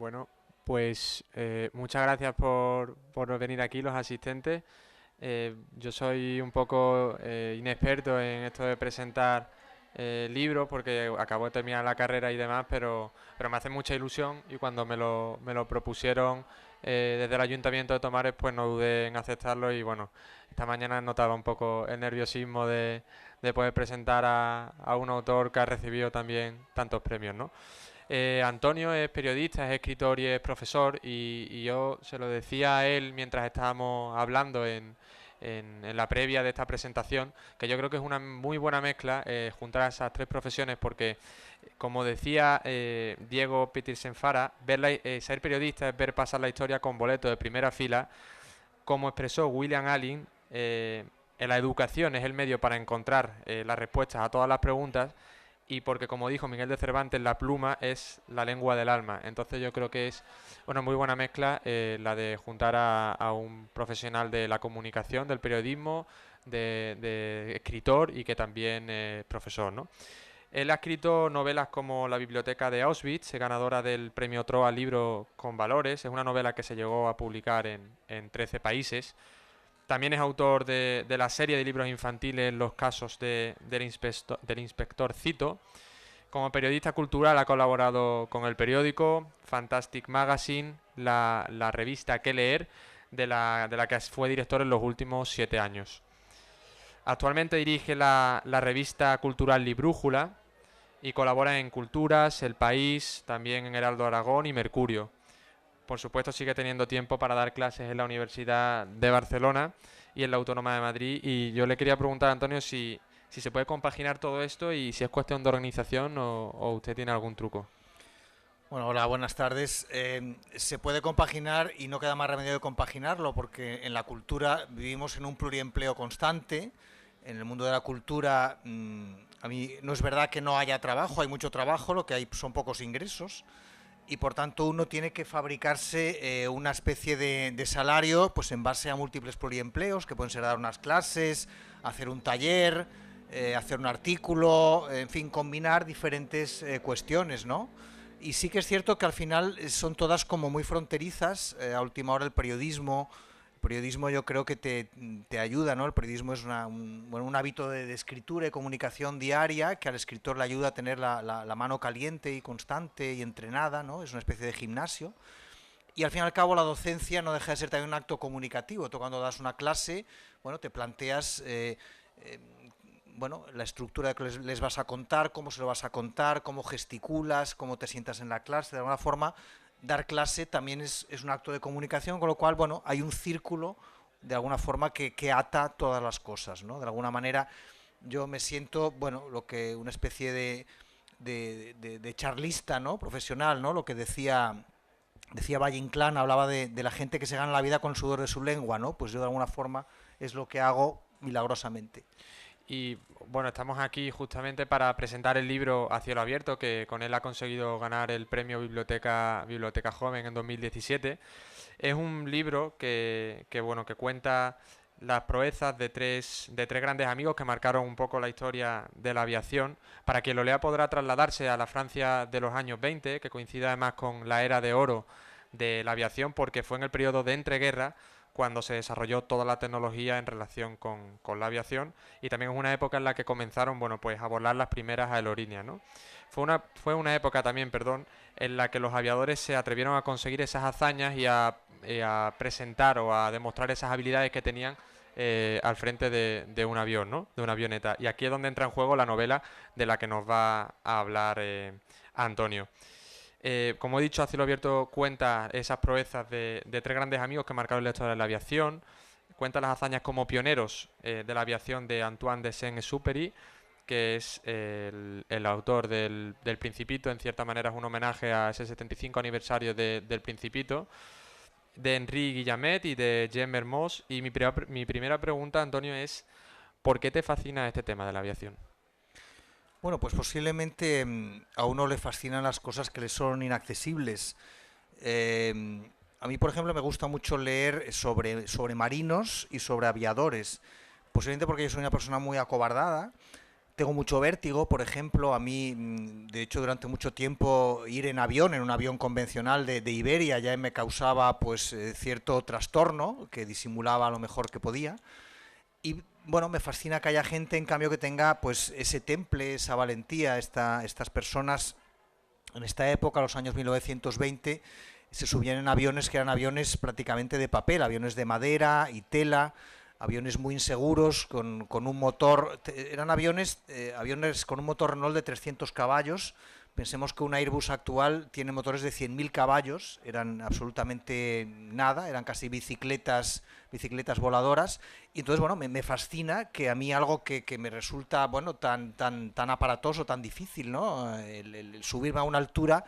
Bueno, pues muchas gracias por venir aquí, los asistentes. Yo soy un poco inexperto en esto de presentar libros porque acabo de terminar la carrera y demás, pero me hace mucha ilusión y cuando me lo propusieron desde el Ayuntamiento de Tomares, pues no dudé en aceptarlo y bueno, esta mañana notaba un poco el nerviosismo de poder presentar a un autor que ha recibido también tantos premios, ¿no? Antonio es periodista, es escritor y es profesor y yo se lo decía a él mientras estábamos hablando en la previa de esta presentación, que yo creo que es una muy buena mezcla juntar a esas tres profesiones porque, como decía Diego Petersen Fara, ser periodista es ver pasar la historia con boletos de primera fila, como expresó William Allen. La educación es el medio para encontrar las respuestas a todas las preguntas y porque, como dijo Miguel de Cervantes, la pluma es la lengua del alma. Entonces yo creo que es una muy buena mezcla la de juntar a un profesional de la comunicación, del periodismo, de escritor y que también es profesor, ¿no? Él ha escrito novelas como La biblioteca de Auschwitz, ganadora del premio Troa Libro con Valores. Es una novela que se llegó a publicar en 13 países. También es autor de la serie de libros infantiles Los casos del inspector Cito. Como periodista cultural ha colaborado con el periódico Fantastic Magazine, la revista Que Leer, de la que fue director en los últimos 7 años. Actualmente dirige la revista cultural Librújula y colabora en Culturas, El País, también en Heraldo Aragón y Mercurio. Por supuesto sigue teniendo tiempo para dar clases en la Universidad de Barcelona y en la Autónoma de Madrid. Y yo le quería preguntar a Antonio si se puede compaginar todo esto y si es cuestión de organización o usted tiene algún truco. Bueno, hola, buenas tardes. Se puede compaginar y no queda más remedio de compaginarlo porque en la cultura vivimos en un pluriempleo constante. En el mundo de la cultura, a mí no es verdad que no haya trabajo, hay mucho trabajo, lo que hay son pocos ingresos y por tanto uno tiene que fabricarse una especie de salario pues en base a múltiples pluriempleos que pueden ser dar unas clases, hacer un taller, hacer un artículo, en fin, combinar diferentes cuestiones, ¿no? Y sí que es cierto que al final son todas como muy fronterizas. A última hora el periodismo yo creo que te ayuda, ¿no? El periodismo es bueno, un hábito de escritura y comunicación diaria que al escritor le ayuda a tener la mano caliente y constante y entrenada, ¿no? Es una especie de gimnasio. Y al fin y al cabo la docencia no deja de ser también un acto comunicativo. Tú cuando das una clase, bueno, te planteas eh, bueno, la estructura que les vas a contar, cómo se lo vas a contar, cómo gesticulas, cómo te sientas en la clase. De alguna forma, dar clase también es un acto de comunicación, con lo cual, bueno, hay un círculo de alguna forma que ata todas las cosas, ¿no? De alguna manera yo me siento, bueno, lo que una especie de charlista, ¿no? Profesional, ¿no? Lo que decía Valle Inclán, hablaba de la gente que se gana la vida con el sudor de su lengua, ¿no? Pues yo de alguna forma es lo que hago milagrosamente. Y bueno, estamos aquí justamente para presentar el libro A Cielo Abierto, que con él ha conseguido ganar el premio Biblioteca Joven en 2017. Es un libro bueno, que cuenta las proezas de tres grandes amigos que marcaron un poco la historia de la aviación. Para quien lo lea podrá trasladarse a la Francia de los años 20, que coincide además con la era de oro de la aviación, porque fue en el periodo de entreguerra cuando se desarrolló toda la tecnología en relación con la aviación y también es una época en la que comenzaron, bueno, pues a volar las primeras aerolíneas, ¿no? Fue una época también, perdón, en la que los aviadores se atrevieron a conseguir esas hazañas y a presentar o a demostrar esas habilidades que tenían al frente de un avión, ¿no? De una avioneta. Y aquí es donde entra en juego la novela de la que nos va a hablar Antonio. Como he dicho, A Cielo Abierto cuenta esas proezas de tres grandes amigos que marcaron la historia de la aviación. Cuenta las hazañas como pioneros de la aviación de Antoine de Saint-Exupéry, que es el autor del Principito. En cierta manera es un homenaje a ese 75 aniversario del Principito. De Henri Guillamet y de Jean Mermoz. Y mi primera pregunta, Antonio, es ¿por qué te fascina este tema de la aviación? Bueno, pues posiblemente a uno le fascinan las cosas que le son inaccesibles. A mí, por ejemplo, me gusta mucho leer sobre marinos y sobre aviadores. Posiblemente porque yo soy una persona muy acobardada, tengo mucho vértigo, por ejemplo, a mí, de hecho, durante mucho tiempo ir en avión, en un avión convencional de Iberia, ya me causaba pues cierto trastorno que disimulaba lo mejor que podía. Y bueno, me fascina que haya gente, en cambio, que tenga pues ese temple, esa valentía, estas personas en esta época, los años 1920, se subían en aviones que eran aviones prácticamente de papel, aviones de madera y tela, aviones muy inseguros, con un motor, eran aviones con un motor Renault de 300 caballos. Pensemos que un Airbus actual tiene motores de 100.000 caballos, eran absolutamente nada, eran casi bicicletas voladoras. Y entonces, bueno, me fascina que a mí algo que me resulta, bueno, tan aparatoso, tan difícil, ¿no? El subirme a una altura,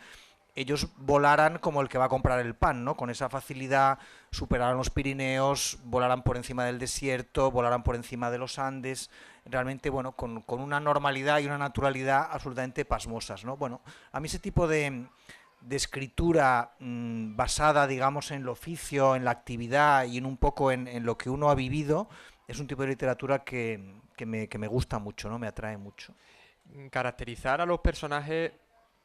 ellos volaran como el que va a comprar el pan, ¿no? Con esa facilidad superaran los Pirineos, volaran por encima del desierto, volaran por encima de los Andes, realmente, bueno, con una normalidad y una naturalidad absolutamente pasmosas, ¿no? Bueno, a mí ese tipo de escritura basada, digamos, en el oficio, en la actividad y en un poco en lo que uno ha vivido, es un tipo de literatura que me gusta mucho, ¿no? Me atrae mucho. Caracterizar a los personajes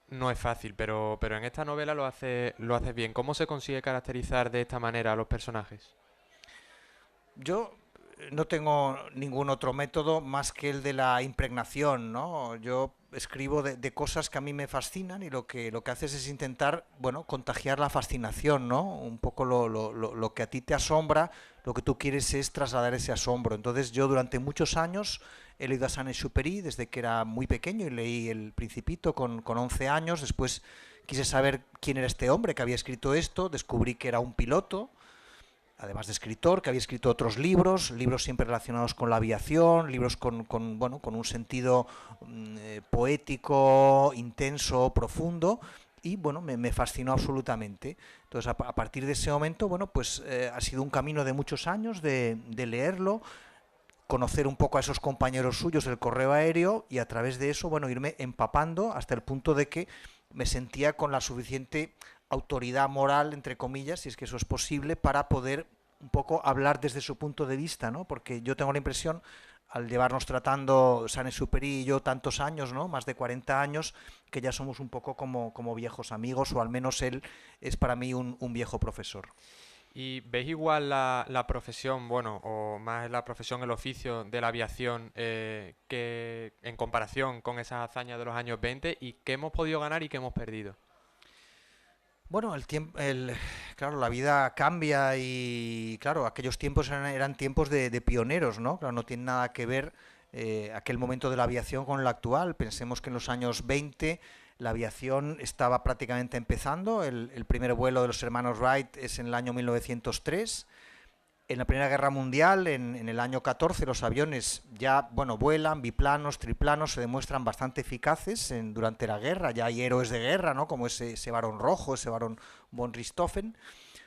no es fácil, pero en esta novela lo haces bien. ¿Cómo se consigue caracterizar de esta manera a los personajes? Yo no tengo ningún otro método más que el de la impregnación, ¿no? Yo escribo de cosas que a mí me fascinan y lo que haces es intentar, bueno, contagiar la fascinación, ¿no? Un poco lo que a ti te asombra, lo que tú quieres es trasladar ese asombro. Entonces yo durante muchos años he leído a Saint-Exupéry desde que era muy pequeño y leí El Principito con 11 años. Después quise saber quién era este hombre que había escrito esto, descubrí que era un piloto, además de escritor, que había escrito otros libros siempre relacionados con la aviación, libros bueno, con un sentido poético, intenso, profundo, y bueno, me fascinó absolutamente. Entonces, a partir de ese momento, bueno, pues ha sido un camino de muchos años de leerlo, conocer un poco a esos compañeros suyos del correo aéreo y a través de eso, bueno, irme empapando hasta el punto de que me sentía con la suficiente autoridad moral, entre comillas, si es que eso es posible, para poder un poco hablar desde su punto de vista, ¿no? Porque yo tengo la impresión, al llevarnos tratando Saint-Exupéry y yo tantos años, ¿no? Más de 40 años, que ya somos un poco como viejos amigos, o al menos él es para mí un viejo profesor. ¿Y ves igual la profesión, bueno, o más la profesión, el oficio de la aviación que en comparación con esas hazañas de los años 20 y qué hemos podido ganar y qué hemos perdido? Bueno, claro, la vida cambia y claro, aquellos tiempos eran tiempos de pioneros, ¿no? Claro, no tiene nada que ver aquel momento de la aviación con el actual. Pensemos que en los años 20 la aviación estaba prácticamente empezando. El primer vuelo de los hermanos Wright es en el año 1903. En la Primera Guerra Mundial, en el año 14, los aviones ya, bueno, vuelan, biplanos, triplanos, se demuestran bastante eficaces durante la guerra. Ya hay héroes de guerra, ¿no? Como ese Barón Rojo, ese Barón von Richthofen.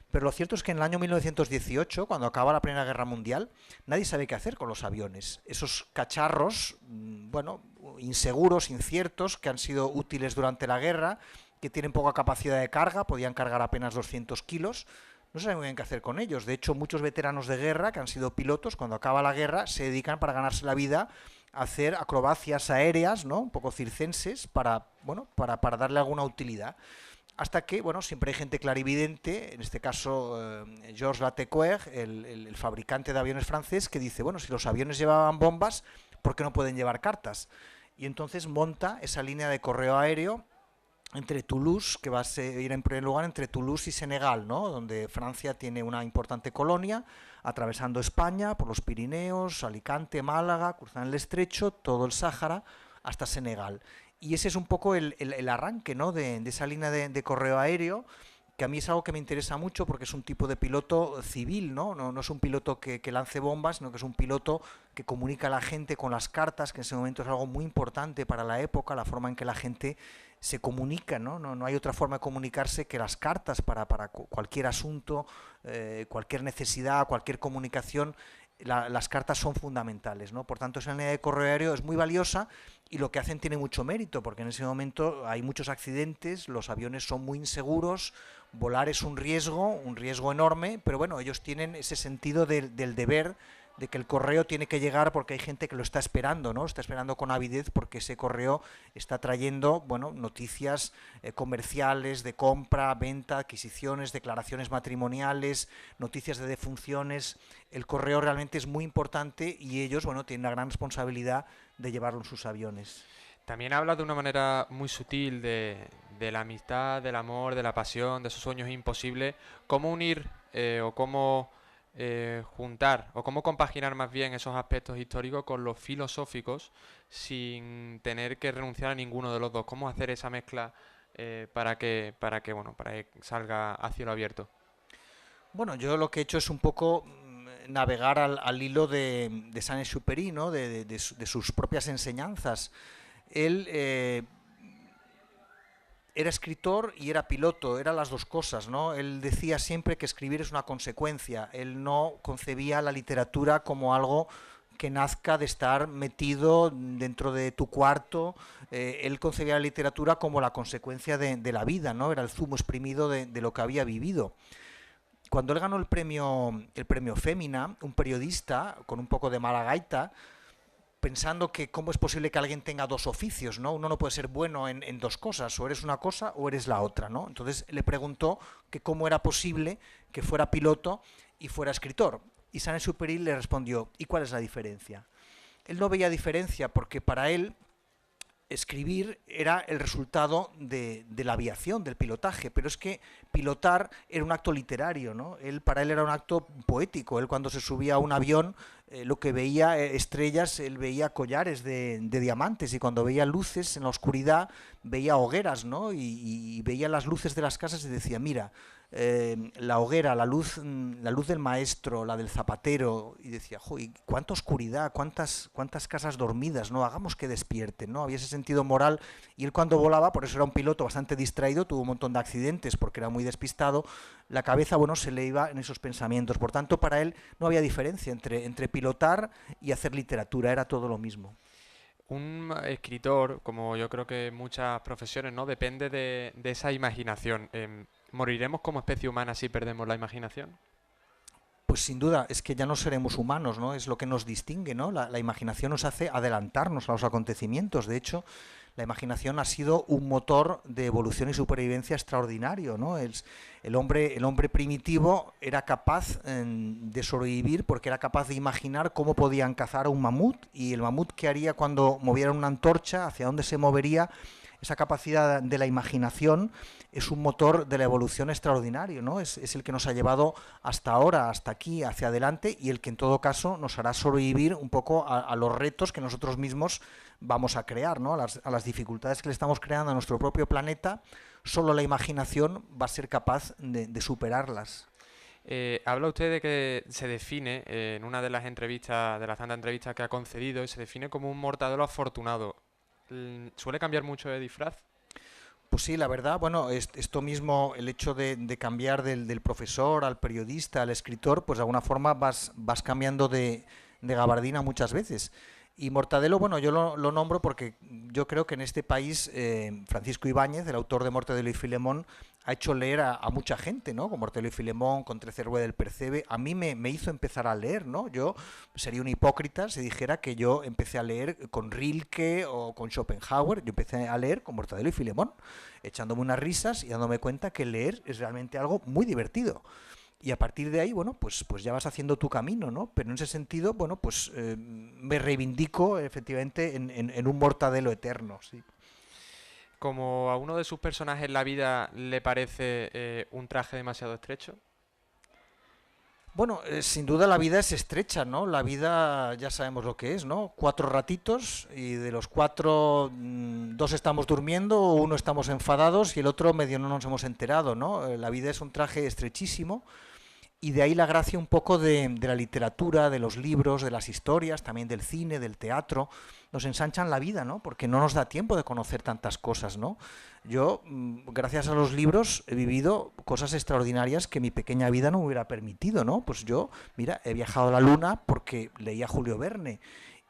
Pero lo cierto es que en el año 1918, cuando acaba la Primera Guerra Mundial, nadie sabe qué hacer con los aviones. Esos cacharros, bueno, inseguros, inciertos, que han sido útiles durante la guerra, que tienen poca capacidad de carga, podían cargar apenas 200 kilos, no saben muy bien qué hacer con ellos. De hecho, muchos veteranos de guerra que han sido pilotos, cuando acaba la guerra, se dedican para ganarse la vida a hacer acrobacias aéreas, ¿no? Un poco circenses, bueno, para darle alguna utilidad. Hasta que, bueno, siempre hay gente clarividente, en este caso Georges Latécoère, el fabricante de aviones francés, que dice, bueno, si los aviones llevaban bombas, ¿por qué no pueden llevar cartas? Y entonces monta esa línea de correo aéreo entre Toulouse, que va a ir en primer lugar entre Toulouse y Senegal, ¿no? Donde Francia tiene una importante colonia, atravesando España por los Pirineos, Alicante, Málaga, cruzando el estrecho, todo el Sáhara, hasta Senegal. Y ese es un poco el arranque, ¿no? de esa línea de correo aéreo, que a mí es algo que me interesa mucho porque es un tipo de piloto civil, no es un piloto que lance bombas, sino que es un piloto que comunica a la gente con las cartas, que en ese momento es algo muy importante para la época, la forma en que la gente se comunica, no hay otra forma de comunicarse que las cartas para cualquier asunto, cualquier necesidad, cualquier comunicación. Las cartas son fundamentales, ¿no? Por tanto, esa línea de correo aéreo es muy valiosa y lo que hacen tiene mucho mérito, porque en ese momento hay muchos accidentes, los aviones son muy inseguros, volar es un riesgo enorme, pero bueno, ellos tienen ese sentido del deber, de que el correo tiene que llegar porque hay gente que lo está esperando, ¿no? Está esperando con avidez porque ese correo está trayendo, bueno, noticias comerciales, de compra, venta, adquisiciones, declaraciones matrimoniales, noticias de defunciones. El correo realmente es muy importante y ellos, bueno, tienen la gran responsabilidad de llevarlo en sus aviones. También habla de una manera muy sutil de la amistad, del amor, de la pasión, de esos sueños imposibles. ¿Cómo unir o cómo juntar o cómo compaginar más bien esos aspectos históricos con los filosóficos sin tener que renunciar a ninguno de los dos? ¿Cómo hacer esa mezcla para que salga a cielo abierto? Bueno, yo lo que he hecho es un poco navegar al hilo de Saint-Exupéry, ¿no? De sus propias enseñanzas. Él era escritor y era piloto, eran las dos cosas, ¿no? Él decía siempre que escribir es una consecuencia. Él no concebía la literatura como algo que nazca de estar metido dentro de tu cuarto. Él concebía la literatura como la consecuencia de la vida, ¿no? Era el zumo exprimido de lo que había vivido. Cuando él ganó el premio Fémina, un periodista con un poco de mala gaita, pensando que cómo es posible que alguien tenga dos oficios, ¿no? Uno no puede ser bueno en dos cosas, o eres una cosa o eres la otra, ¿no? Entonces le preguntó que cómo era posible que fuera piloto y fuera escritor. Y Saint-Exupéry le respondió, ¿y cuál es la diferencia? Él no veía diferencia porque para él escribir era el resultado de la aviación, del pilotaje, pero es que pilotar era un acto literario, ¿no? Para él era un acto poético. Él cuando se subía a un avión, lo que veía estrellas, él veía collares de diamantes, y cuando veía luces en la oscuridad veía hogueras, ¿no? Y veía las luces de las casas y decía, mira, la hoguera, la luz del maestro, la del zapatero, y decía, joder, cuánta oscuridad, cuántas casas dormidas, ¿no? Hagamos que despierten, ¿no? Había ese sentido moral, y él cuando volaba, por eso era un piloto bastante distraído, tuvo un montón de accidentes porque era muy despistado, la cabeza, bueno, se le iba en esos pensamientos. Por tanto, para él no había diferencia entre pilotar y hacer literatura, era todo lo mismo. Un escritor, como yo creo que muchas profesiones, ¿no? Depende de esa imaginación. ¿Moriremos como especie humana si perdemos la imaginación? Pues sin duda, es que ya no seremos humanos, ¿no? Es lo que nos distingue, ¿no? La imaginación nos hace adelantarnos a los acontecimientos. De hecho, la imaginación ha sido un motor de evolución y supervivencia extraordinario, ¿no? El hombre primitivo era capaz de sobrevivir porque era capaz de imaginar cómo podían cazar a un mamut, y el mamut qué haría cuando movieran una antorcha, hacia dónde se movería. Esa capacidad de la imaginación es un motor de la evolución extraordinario, ¿no? Es el que nos ha llevado hasta ahora, hasta aquí, hacia adelante, y el que en todo caso nos hará sobrevivir un poco a los retos que nosotros mismos vamos a crear, ¿no? A las dificultades que le estamos creando a nuestro propio planeta. Solo la imaginación va a ser capaz de superarlas. Habla usted de que se define en una de las entrevistas, de las tantas entrevistas que ha concedido, y se define como un mortadelo afortunado. ¿Suele cambiar mucho de disfraz? Pues sí, la verdad, bueno, esto mismo, el hecho de cambiar del profesor al periodista, al escritor, pues de alguna forma vas cambiando de gabardina muchas veces. Y Mortadelo, bueno, yo lo nombro porque yo creo que en este país Francisco Ibáñez, el autor de Mortadelo y Filemón, ha hecho leer a mucha gente, ¿no? Con Mortadelo y Filemón, con Trece Rue del Percebe. A mí me hizo empezar a leer, ¿no? Yo sería un hipócrita si dijera que yo empecé a leer con Rilke o con Schopenhauer. Yo empecé a leer con Mortadelo y Filemón, echándome unas risas y dándome cuenta que leer es realmente algo muy divertido. Y a partir de ahí, bueno, pues ya vas haciendo tu camino, ¿no? Pero en ese sentido, bueno, pues me reivindico efectivamente en un Mortadelo eterno, sí. ¿Como a uno de sus personajes la vida le parece un traje demasiado estrecho? Bueno, sin duda la vida es estrecha, ¿no? La vida ya sabemos lo que es, ¿no? 4 ratitos, y de los 4, 2 estamos durmiendo, uno estamos enfadados y el otro medio no nos hemos enterado, ¿no? La vida es un traje estrechísimo. Y de ahí la gracia un poco de la literatura, de los libros, de las historias, también del cine, del teatro. Nos ensanchan la vida, ¿no? Porque no nos da tiempo de conocer tantas cosas, ¿no? Yo, gracias a los libros, he vivido cosas extraordinarias que mi pequeña vida no me hubiera permitido, ¿no? Pues yo, mira, he viajado a la Luna porque leía Julio Verne.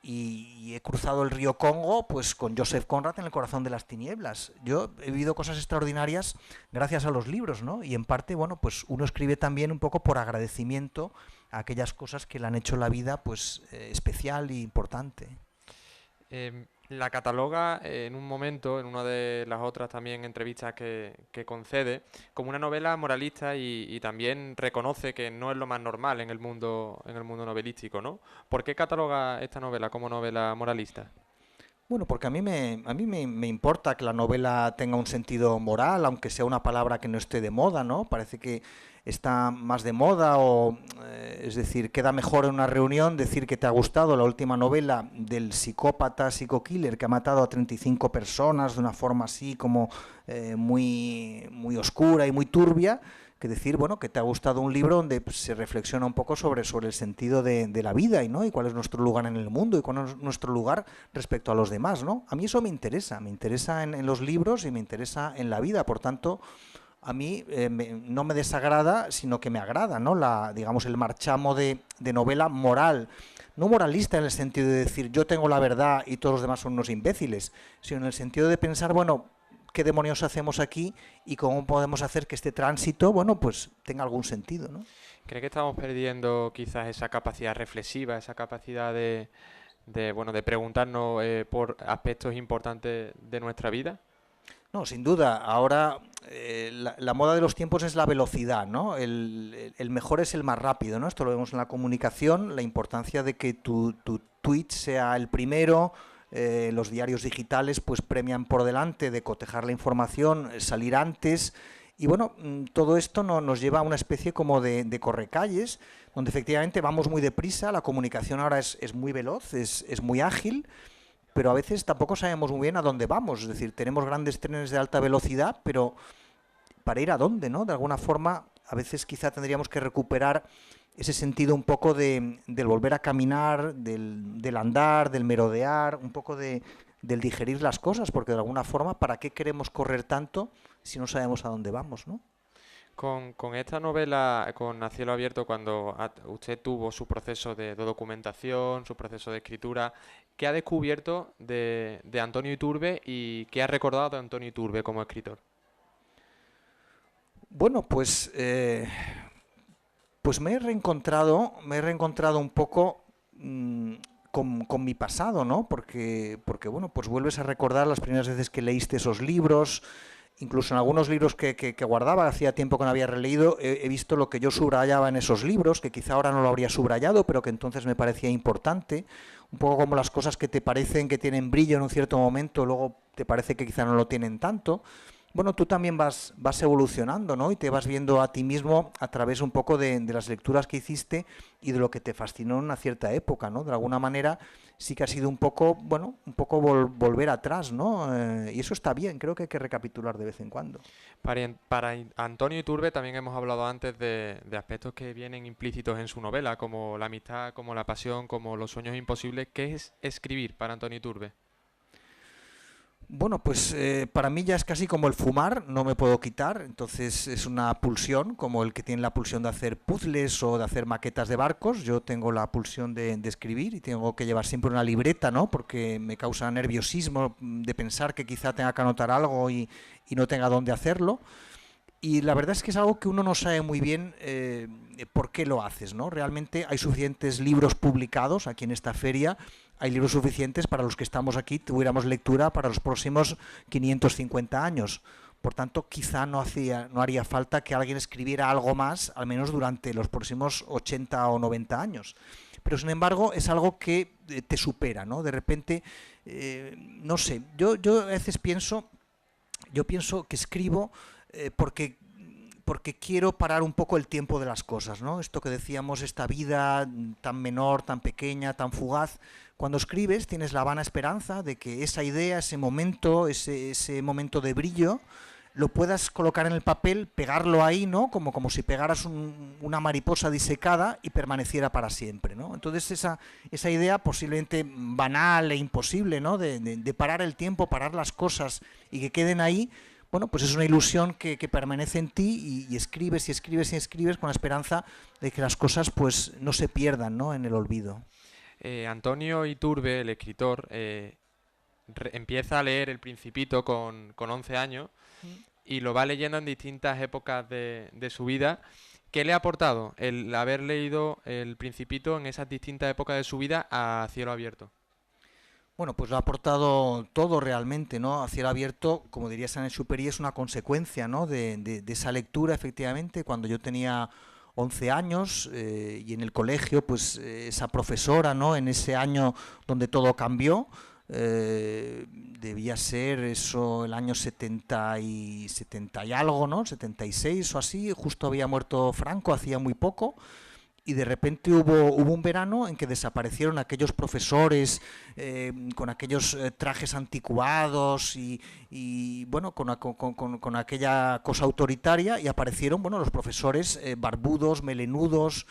y he cruzado el río Congo pues con Joseph Conrad en El corazón de las tinieblas. Yo he vivido cosas extraordinarias gracias a los libros, ¿no? Y en parte, bueno, pues uno escribe también un poco por agradecimiento a aquellas cosas que le han hecho la vida pues especial e importante. La cataloga en un momento, en una de las otras también entrevistas que concede, como una novela moralista y también reconoce que no es lo más normal en el mundo novelístico, ¿no? ¿Por qué cataloga esta novela como novela moralista? Bueno, porque a mí me importa que la novela tenga un sentido moral, aunque sea una palabra que no esté de moda, ¿no? Parece que está más de moda o, es decir, queda mejor en una reunión decir que te ha gustado la última novela del psicópata, psico-killer que ha matado a 35 personas de una forma así como muy oscura y muy turbia, que decir, bueno, que te ha gustado un libro donde pues, se reflexiona un poco sobre el sentido de la vida y, ¿no? Y cuál es nuestro lugar en el mundo y cuál es nuestro lugar respecto a los demás, ¿no? A mí eso me interesa en los libros y me interesa en la vida, por tanto, a mí no me desagrada, sino que me agrada, ¿no? Digamos, el marchamo de novela moral, no moralista en el sentido de decir yo tengo la verdad y todos los demás son unos imbéciles, sino en el sentido de pensar, bueno, qué demonios hacemos aquí y cómo podemos hacer que este tránsito, bueno, pues tenga algún sentido, ¿no? ¿Cree que estamos perdiendo quizás esa capacidad reflexiva, esa capacidad bueno, de preguntarnos por aspectos importantes de nuestra vida? No, sin duda. Ahora la moda de los tiempos es la velocidad, ¿no? El mejor es el más rápido, ¿no? Esto lo vemos en la comunicación, la importancia de que tu tweet sea el primero. Los diarios digitales pues premian por delante de cotejar la información, salir antes. Y bueno, todo esto nos lleva a una especie como de correcalles, donde efectivamente vamos muy deprisa, la comunicación ahora es muy veloz, es muy ágil, pero a veces tampoco sabemos muy bien a dónde vamos. Es decir, tenemos grandes trenes de alta velocidad, pero para ir a dónde, ¿no? De alguna forma, a veces quizá tendríamos que recuperar ese sentido un poco del volver a caminar, del andar, del merodear, un poco del digerir las cosas, porque de alguna forma, ¿para qué queremos correr tanto si no sabemos a dónde vamos, ¿no? Con esta novela, con A cielo abierto, cuando usted tuvo su proceso de documentación, su proceso de escritura, ¿qué ha descubierto de Antonio Iturbe y qué ha recordado de Antonio Iturbe como escritor? Bueno, pues me he reencontrado un poco con mi pasado, ¿no? Porque, bueno, pues vuelves a recordar las primeras veces que leíste esos libros, incluso en algunos libros que guardaba, hacía tiempo que no había releído, he visto lo que yo subrayaba en esos libros, que quizá ahora no lo habría subrayado, pero que entonces me parecía importante, un poco como las cosas que te parecen que tienen brillo en un cierto momento, luego te parece que quizá no lo tienen tanto. Bueno, tú también vas evolucionando, ¿no? Y te vas viendo a ti mismo a través un poco de las lecturas que hiciste y de lo que te fascinó en una cierta época, ¿no? De alguna manera sí que ha sido un poco, bueno, un poco volver atrás, ¿no? Y eso está bien, creo que hay que recapitular de vez en cuando. Antonio Iturbe también hemos hablado antes de aspectos que vienen implícitos en su novela, como la amistad, como la pasión, como los sueños imposibles. ¿Qué es escribir para Antonio Iturbe? Bueno, pues para mí ya es casi como el fumar, no me puedo quitar, entonces es una pulsión, como el que tiene la pulsión de hacer puzzles o de hacer maquetas de barcos. Yo tengo la pulsión de escribir y tengo que llevar siempre una libreta, ¿no? Porque me causa nerviosismo de pensar que quizá tenga que anotar algo y no tenga dónde hacerlo. Y la verdad es que es algo que uno no sabe muy bien por qué lo haces, ¿no? Realmente hay suficientes libros publicados aquí en esta feria, hay libros suficientes para los que estamos aquí, tuviéramos lectura para los próximos 550 años. Por tanto, quizá no haría falta que alguien escribiera algo más, al menos durante los próximos 80 o 90 años. Pero, sin embargo, es algo que te supera, ¿no? De repente, no sé, yo a veces pienso que escribo porque quiero parar un poco el tiempo de las cosas, ¿no? Esto que decíamos, esta vida tan menor, tan pequeña, tan fugaz. Cuando escribes tienes la vana esperanza de que esa idea, ese momento de brillo, lo puedas colocar en el papel, pegarlo ahí, ¿no? Como si pegaras una mariposa disecada y permaneciera para siempre, ¿no? Entonces esa idea posiblemente banal e imposible, ¿no? De parar el tiempo, parar las cosas y que queden ahí. Bueno, pues es una ilusión que permanece en ti y escribes y escribes y escribes con la esperanza de que las cosas pues no se pierdan, ¿no? En el olvido. Antonio Iturbe, el escritor, empieza a leer El Principito con 11 años y lo va leyendo en distintas épocas de su vida. ¿Qué le ha aportado el haber leído El Principito en esas distintas épocas de su vida a cielo abierto? Bueno, pues lo ha aportado todo realmente, ¿no? A cielo abierto, como diría Saint-Exupéry, es una consecuencia, ¿no? De esa lectura, efectivamente. Cuando yo tenía 11 años y en el colegio, pues esa profesora, ¿no? En ese año donde todo cambió, debía ser eso el año 70 y algo, ¿no? 76 o así, justo había muerto Franco, hacía muy poco. Y de repente hubo un verano en que desaparecieron aquellos profesores con aquellos trajes anticuados y bueno, con aquella cosa autoritaria, y aparecieron, bueno, los profesores barbudos, melenudos.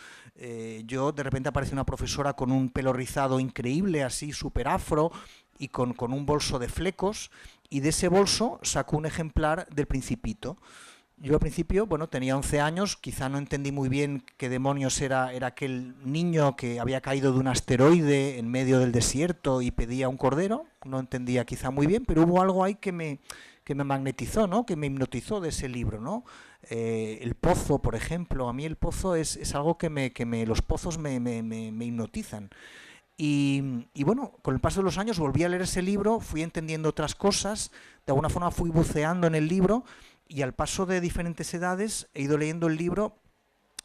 Yo de repente apareció una profesora con un pelo rizado increíble, así súper afro, y con un bolso de flecos, y de ese bolso sacó un ejemplar del Principito. Yo al principio, bueno, tenía 11 años, quizá no entendí muy bien qué demonios era aquel niño que había caído de un asteroide en medio del desierto y pedía un cordero. No entendía quizá muy bien, pero hubo algo ahí que me magnetizó, ¿no? Que me hipnotizó de ese libro, ¿no? El pozo, por ejemplo, a mí el pozo es algo los pozos me hipnotizan. Y bueno, con el paso de los años volví a leer ese libro, fui entendiendo otras cosas, de alguna forma fui buceando en el libro, y al paso de diferentes edades he ido leyendo el libro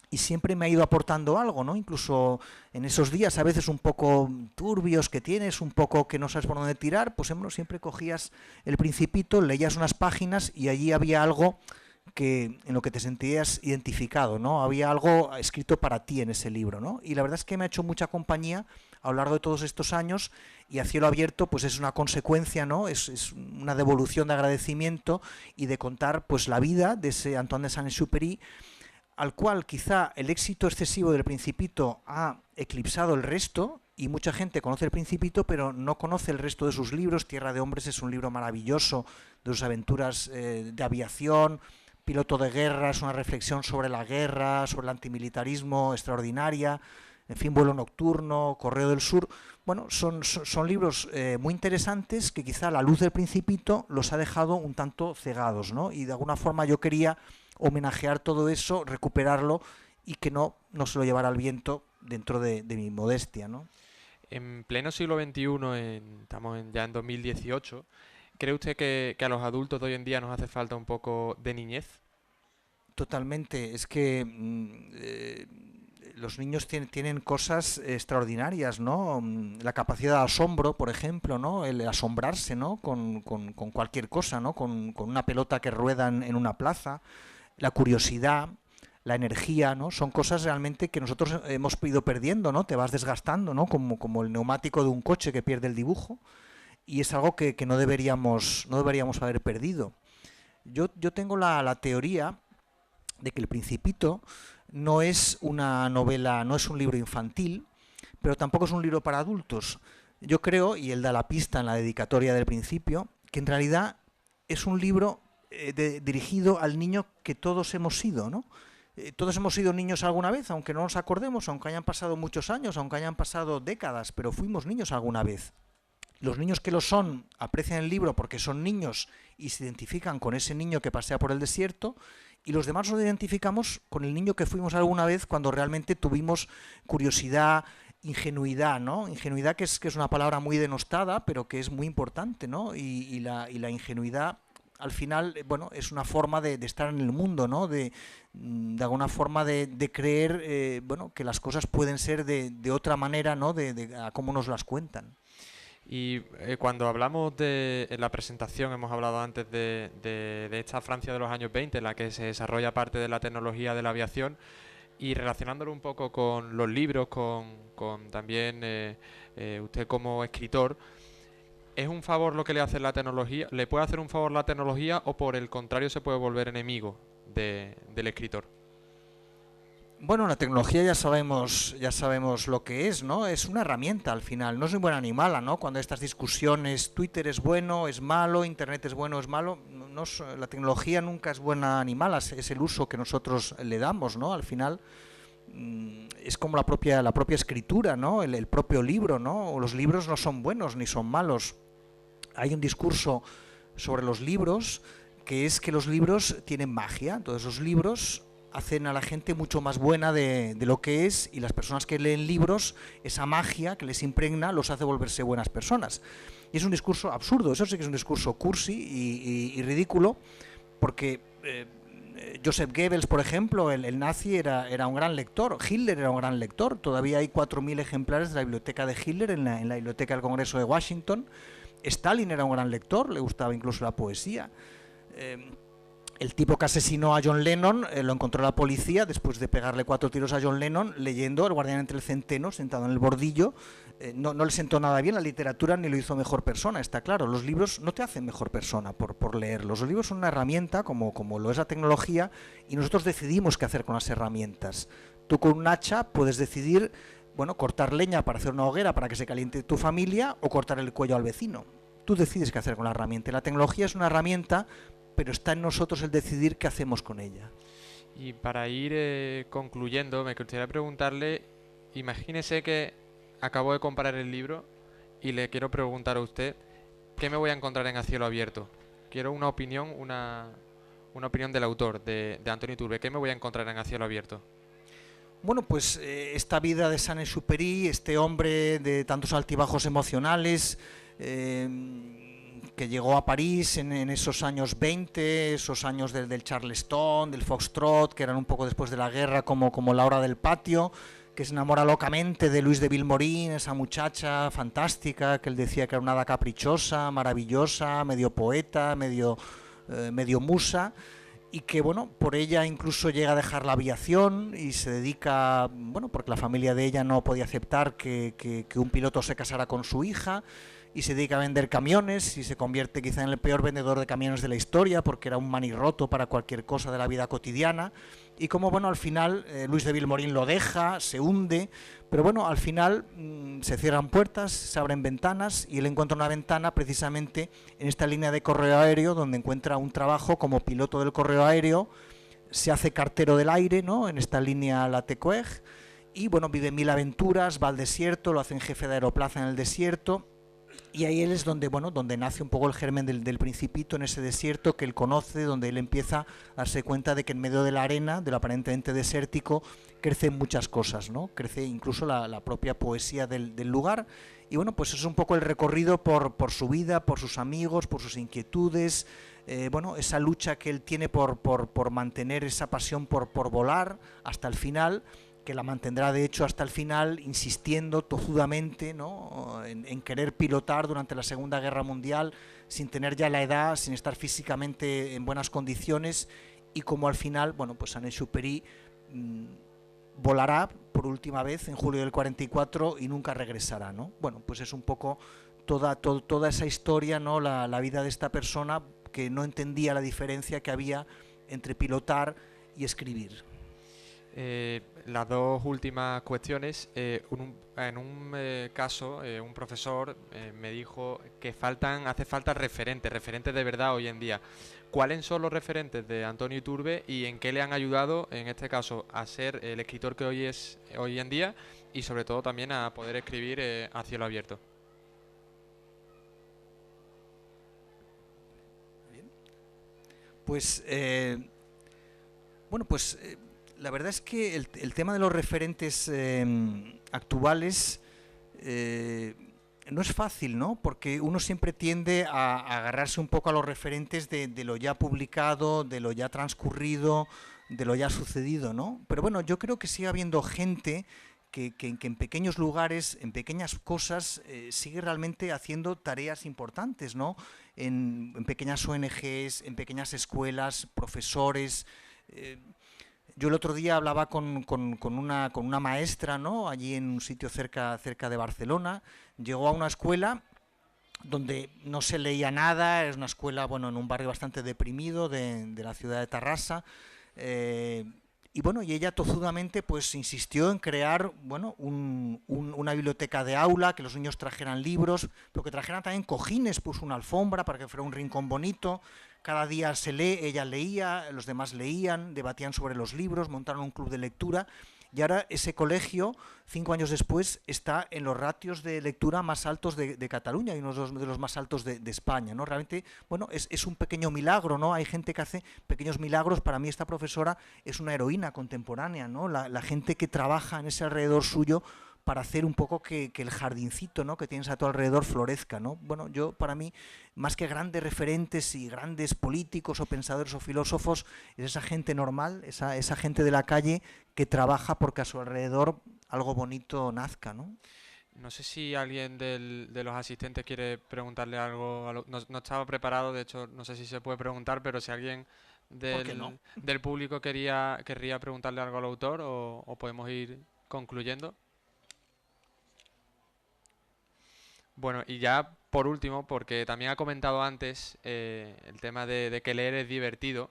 y siempre me ha ido aportando algo, ¿no? Incluso en esos días a veces un poco turbios que tienes, un poco que no sabes por dónde tirar, pues siempre cogías El Principito, leías unas páginas y allí había algo en lo que te sentías identificado, ¿no? Había algo escrito para ti en ese libro, ¿no? Y la verdad es que me ha hecho mucha compañía a lo largo de todos estos años, y a cielo abierto pues es una consecuencia, ¿no? Es una devolución de agradecimiento y de contar pues la vida de ese Antoine de Saint-Exupéry, al cual quizá el éxito excesivo del Principito ha eclipsado el resto, y mucha gente conoce el Principito pero no conoce el resto de sus libros. Tierra de Hombres es un libro maravilloso de sus aventuras de aviación. Piloto de guerra es una reflexión sobre la guerra, sobre el antimilitarismo extraordinaria. En fin, Vuelo Nocturno, Correo del Sur. Bueno, son libros muy interesantes que quizá a la luz del Principito los ha dejado un tanto cegados, ¿no? Y de alguna forma yo quería homenajear todo eso, recuperarlo y que no se lo llevara al viento dentro de mi modestia, ¿no? En pleno siglo XXI, ya en 2018, ¿cree usted que a los adultos de hoy en día nos hace falta un poco de niñez? Totalmente. Es que los niños tienen cosas extraordinarias, ¿no? La capacidad de asombro, por ejemplo, ¿no? El asombrarse, ¿no? Con cualquier cosa, ¿no? Con una pelota que rueda en una plaza. La curiosidad, la energía, ¿no? Son cosas realmente que nosotros hemos ido perdiendo, ¿no? Te vas desgastando, ¿no? Como el neumático de un coche que pierde el dibujo, y es algo que no deberíamos haber perdido. Yo tengo la teoría de que El Principito no es una novela, no es un libro infantil, pero tampoco es un libro para adultos. Yo creo, y él da la pista en la dedicatoria del principio, que en realidad es un libro dirigido al niño que todos hemos sido, ¿no? Todos hemos sido niños alguna vez, aunque no nos acordemos, aunque hayan pasado muchos años, aunque hayan pasado décadas, pero fuimos niños alguna vez. Los niños que lo son aprecian el libro porque son niños y se identifican con ese niño que pasea por el desierto, y los demás nos identificamos con el niño que fuimos alguna vez cuando realmente tuvimos curiosidad, ingenuidad, ¿no? Ingenuidad que es una palabra muy denostada, pero que es muy importante, ¿no? Y la ingenuidad al final, bueno, es una forma de estar en el mundo, ¿no? De alguna forma de creer, bueno, que las cosas pueden ser de otra manera, ¿no? A cómo nos las cuentan. Y cuando hablamos en la presentación, hemos hablado antes de esta Francia de los años 20, en la que se desarrolla parte de la tecnología de la aviación, y relacionándolo un poco con los libros, con también usted como escritor, ¿es un favor lo que le hace la tecnología? ¿Le puede hacer un favor la tecnología o por el contrario se puede volver enemigo del escritor? Bueno, la tecnología ya sabemos lo que es, ¿no? Es una herramienta al final, no es un buen animal, ¿no? Cuando hay estas discusiones, Twitter es bueno, es malo, Internet es bueno, es malo, la tecnología nunca es buena ni mala, es el uso que nosotros le damos, ¿no? Al final es como la propia escritura, ¿no? El propio libro, ¿no? Los libros no son buenos ni son malos. Hay un discurso sobre los libros que es que los libros tienen magia. Entonces los libros hacen a la gente mucho más buena de lo que es, y las personas que leen libros, esa magia que les impregna los hace volverse buenas personas. Y es un discurso absurdo, eso sí que es un discurso cursi y ridículo, porque Joseph Goebbels, por ejemplo, el nazi, era un gran lector. Hitler era un gran lector. Todavía hay 4.000 ejemplares de la biblioteca de Hitler en la biblioteca del Congreso de Washington. Stalin era un gran lector, le gustaba incluso la poesía. El tipo que asesinó a John Lennon lo encontró la policía después de pegarle 4 tiros a John Lennon leyendo El guardián entre el centeno, sentado en el bordillo. No le sentó nada bien la literatura ni lo hizo mejor persona, está claro. Los libros no te hacen mejor persona por leerlos. Los libros son una herramienta como lo es la tecnología, y nosotros decidimos qué hacer con las herramientas. Tú con un hacha puedes decidir, bueno, cortar leña para hacer una hoguera para que se caliente tu familia, o cortar el cuello al vecino. Tú decides qué hacer con la herramienta. La tecnología es una herramienta, pero está en nosotros el decidir qué hacemos con ella. Y para ir concluyendo, me gustaría preguntarle, imagínese que acabo de comprar el libro y le quiero preguntar a usted, ¿qué me voy a encontrar en A Cielo Abierto? Quiero una opinión, una opinión del autor, de Antoni Iturbe. ¿Qué me voy a encontrar en A Cielo Abierto? Bueno, pues esta vida de Saint-Exupéry, este hombre de tantos altibajos emocionales, que llegó a París en esos años 20, esos años del Charleston, del Foxtrot, que eran un poco después de la guerra, como La hora del patio, que se enamora locamente de Louise de Vilmorin, esa muchacha fantástica que él decía que era una hada caprichosa, maravillosa, medio poeta, medio musa, y que, bueno, por ella incluso llega a dejar la aviación y se dedica, bueno, porque la familia de ella no podía aceptar que un piloto se casara con su hija, y se dedica a vender camiones y se convierte quizá en el peor vendedor de camiones de la historia, porque era un manirroto para cualquier cosa de la vida cotidiana. Y como, bueno, al final Louise de Vilmorin lo deja, se hunde, pero bueno, al final se cierran puertas, se abren ventanas, y él encuentra una ventana precisamente en esta línea de correo aéreo, donde encuentra un trabajo como piloto del correo aéreo, se hace cartero del aire, ¿no?, en esta línea Latecoeg, y bueno, vive 1000 aventuras, va al desierto, lo hacen jefe de aeroplaza en el desierto. Y ahí él es donde, bueno, donde nace un poco el germen del Principito, en ese desierto que él conoce, donde él empieza a darse cuenta de que en medio de la arena, de lo aparentemente desértico, crecen muchas cosas, ¿no? Crece incluso la propia poesía del lugar. Y bueno, pues es un poco el recorrido por su vida, por sus amigos, por sus inquietudes, bueno, esa lucha que él tiene por mantener esa pasión por volar hasta el final, que la mantendrá de hecho hasta el final, insistiendo tozudamente, ¿no?, en querer pilotar durante la Segunda Guerra Mundial, sin tener ya la edad, sin estar físicamente en buenas condiciones, y como al final, bueno, pues Saint-Exupéry volará por última vez en julio del 44 y nunca regresará, ¿no? Bueno, pues es un poco toda esa historia, ¿no?, la vida de esta persona que no entendía la diferencia que había entre pilotar y escribir. Las dos últimas cuestiones. En un caso, un profesor me dijo que hace falta referentes de verdad hoy en día. ¿Cuáles son los referentes de Antoni Iturbe y en qué le han ayudado, en este caso, a ser el escritor que hoy es hoy en día, y sobre todo también a poder escribir A Cielo Abierto? Pues, bueno, pues la verdad es que el tema de los referentes actuales no es fácil, ¿no? Porque uno siempre tiende a agarrarse un poco a los referentes de lo ya publicado, de lo ya transcurrido, de lo ya sucedido, ¿no? Pero bueno, yo creo que sigue habiendo gente que en pequeños lugares, en pequeñas cosas, sigue realmente haciendo tareas importantes, ¿no? En pequeñas ONGs, en pequeñas escuelas, profesores. Yo el otro día hablaba con una maestra, ¿no?, allí en un sitio cerca de Barcelona. Llegó a una escuela donde no se leía nada, es una escuela, bueno, en un barrio bastante deprimido de la ciudad de Tarrasa. Y bueno, y ella tozudamente pues insistió en crear, bueno, una biblioteca de aula, que los niños trajeran libros, pero que trajeran también cojines, puso una alfombra para que fuera un rincón bonito. Cada día se lee, ella leía, los demás leían, debatían sobre los libros, montaron un club de lectura. y ahora ese colegio, 5 años después, está en los ratios de lectura más altos de Cataluña y uno de los más altos de España, ¿no? Realmente, bueno, es un pequeño milagro, ¿no? Hay gente que hace pequeños milagros. Para mí esta profesora es una heroína contemporánea, ¿no? La gente que trabaja en ese alrededor suyo para hacer un poco que el jardincito, ¿no?, que tienes a tu alrededor florezca, ¿no? Bueno, yo, para mí, más que grandes referentes y grandes políticos o pensadores o filósofos, es esa gente normal, esa gente de la calle que trabaja porque a su alrededor algo bonito nazca, ¿no? No sé si alguien de los asistentes quiere preguntarle algo. No estaba preparado, de hecho, no sé si se puede preguntar, pero si alguien ¿Por qué no? del público querría preguntarle algo al autor o podemos ir concluyendo. Bueno, y ya por último, porque también ha comentado antes el tema de que leer es divertido,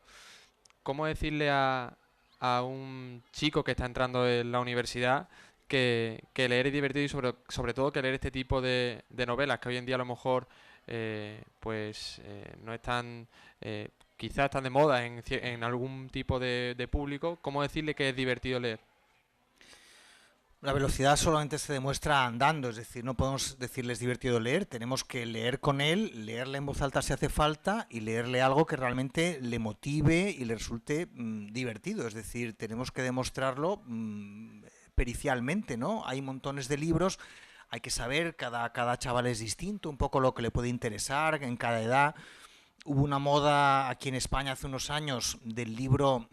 ¿cómo decirle a un chico que está entrando en la universidad que leer es divertido y sobre todo que leer este tipo de novelas que hoy en día a lo mejor no están, quizás están de moda en algún tipo de público? ¿Cómo decirle que es divertido leer? La velocidad solamente se demuestra andando, es decir, no podemos decirles divertido leer, tenemos que leer con él, leerle en voz alta si hace falta y leerle algo que realmente le motive y le resulte divertido, es decir, tenemos que demostrarlo pericialmente, ¿no? Hay montones de libros, hay que saber, cada chaval es distinto, un poco lo que le puede interesar en cada edad. Hubo una moda aquí en España hace unos años del libro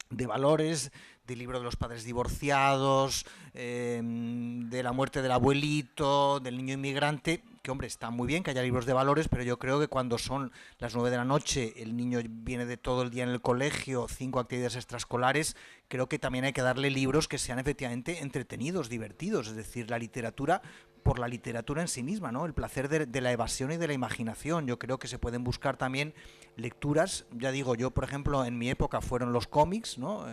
de valores, del libro de los padres divorciados, de la muerte del abuelito, del niño inmigrante, que hombre, está muy bien que haya libros de valores, pero yo creo que cuando son las 9 de la noche, el niño viene de todo el día en el colegio, 5 actividades extraescolares, creo que también hay que darle libros que sean efectivamente entretenidos, divertidos, es decir, la literatura por la literatura en sí misma, ¿no? El placer de la evasión y de la imaginación. Yo creo que se pueden buscar también lecturas, ya digo, yo por ejemplo en mi época fueron los cómics, ¿no?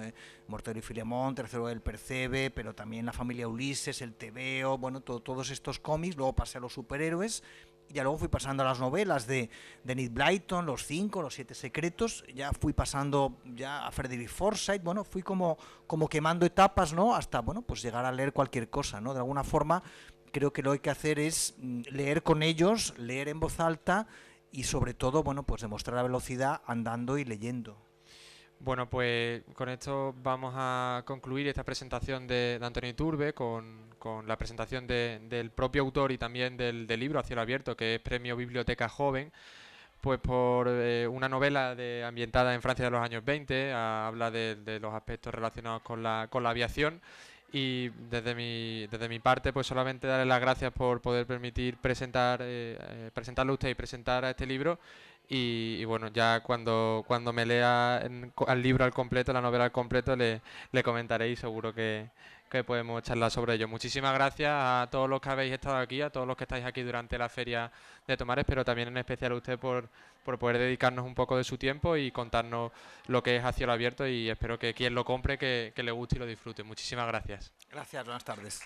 Mortero y Filemón, Tercero del Percebe, pero también La familia Ulises, El Tebeo, bueno, todos estos cómics, luego pasé a los superhéroes, y ya luego fui pasando a las novelas de Nick Blyton, Los Cinco, Los Siete Secretos, ya fui pasando ya a Frederick Forsyth, bueno, fui como quemando etapas, ¿no? Hasta, bueno, pues llegar a leer cualquier cosa, ¿no? De alguna forma creo que lo que hay que hacer es leer con ellos, leer en voz alta y sobre todo, bueno, pues demostrar la velocidad andando y leyendo. Bueno, pues con esto vamos a concluir esta presentación de Antonio Iturbe con la presentación del propio autor y también del libro A cielo abierto, que es Premio Biblioteca Joven, pues por una novela ambientada en Francia de los años 20, habla de los aspectos relacionados con la aviación. Y desde mi parte, pues solamente darle las gracias por poder permitir presentarlo a usted y presentar a este libro. Y bueno, ya cuando me lea al libro al completo, la novela al completo, le comentaré y seguro que podemos charlar sobre ello. Muchísimas gracias a todos los que habéis estado aquí, a todos los que estáis aquí durante la Feria de Tomares, pero también en especial a usted por poder dedicarnos un poco de su tiempo y contarnos lo que es A cielo abierto, y espero que quien lo compre que le guste y lo disfrute. Muchísimas gracias. Gracias, buenas tardes.